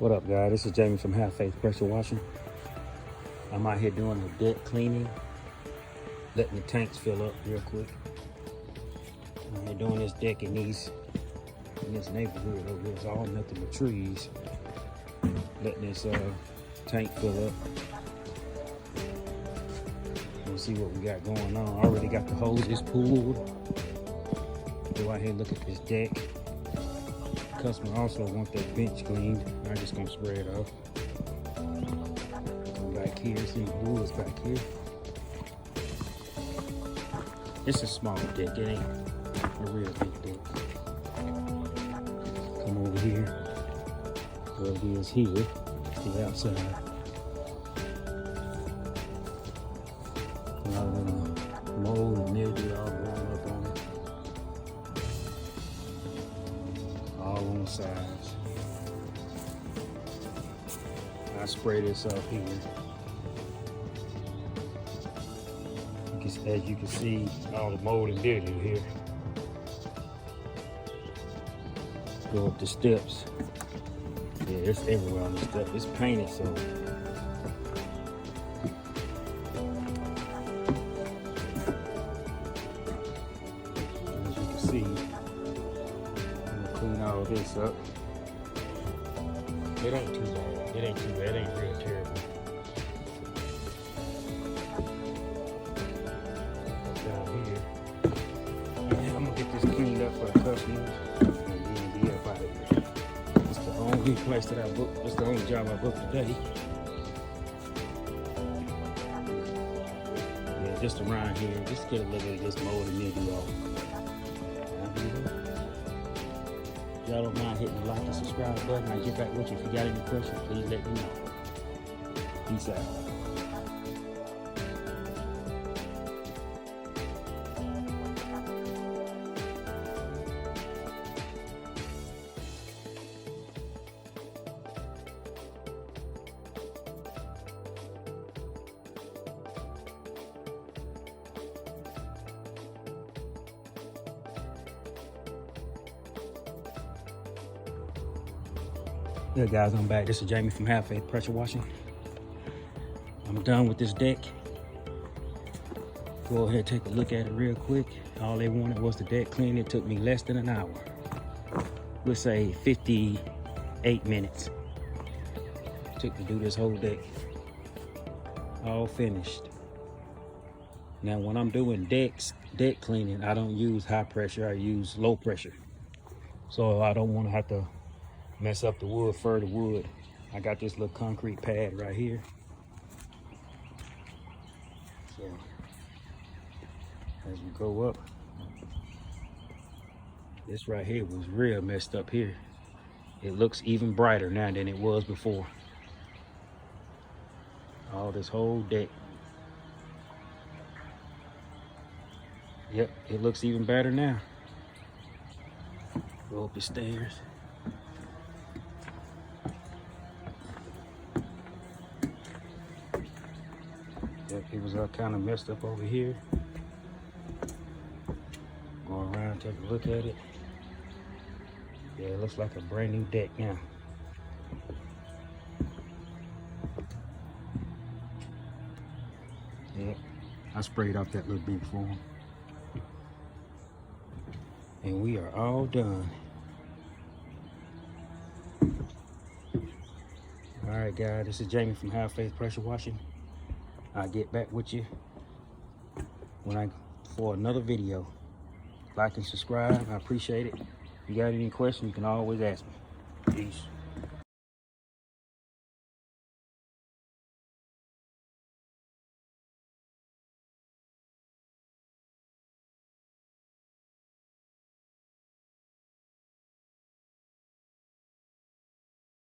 What up, guys? This is Jamie from Have Faith Pressure Washing. I'm out here doing the deck cleaning, letting the tanks fill up real quick. I'm here doing this deck in this neighborhood over here. It's all nothing but trees. Letting this tank fill up. We'll see what we got going on. I already got the hoses pulled. Go out here and look at this deck. Customer also wants that bench cleaned. I'm just gonna spray it off. Come back here, see the woods back here. It's a small deck, it ain't a real big deck. Come over here, where it is here, to the outside. A lot of mold and mildew all growing up on it. All on the sides. I spray this up here. As you can see, all the mold and mildew here. Go up the steps. Yeah, it's everywhere on the step. It's painted, so as you can see, I'm gonna clean all this up. It ain't too bad. It ain't too bad. It ain't real terrible. Down here. And I'm gonna get this cleaned up for the customers and then be up out of here. It's the only place that I booked. It's the only job I booked today. Yeah, just around here. Just get a little bit of this mold and mildew off. Y'all don't mind hitting the like and subscribe button. I'll get back with you. If you got any questions, please let me know. Peace out. Yeah, guys, I'm back. This is Jamie from Have Faith Pressure Washing. I'm done with this deck. Go ahead and take a look at it real quick. All they wanted was the deck cleaned. It took me less than an hour. We'll say 58 minutes. Took to do this whole deck. All finished. Now, when I'm doing deck cleaning, I don't use high pressure. I use low pressure. So I don't want to have to mess up the wood, fur the wood. I got this little concrete pad right here. So as we go up, this right here was real messed up here. It looks even brighter now than it was before. All this whole deck. Yep, it looks even better now. Go up the stairs. It was kind of messed up over here. Go around, take a look at it. Yeah, it looks like a brand new deck now. Yeah, I sprayed off that little bit for him. And we are all done. All right, guys, this is Jamie from Have Faith Pressure Washing. I'll get back with you for another video. Like and subscribe. I appreciate it. If you got any questions, you can always ask me. Peace.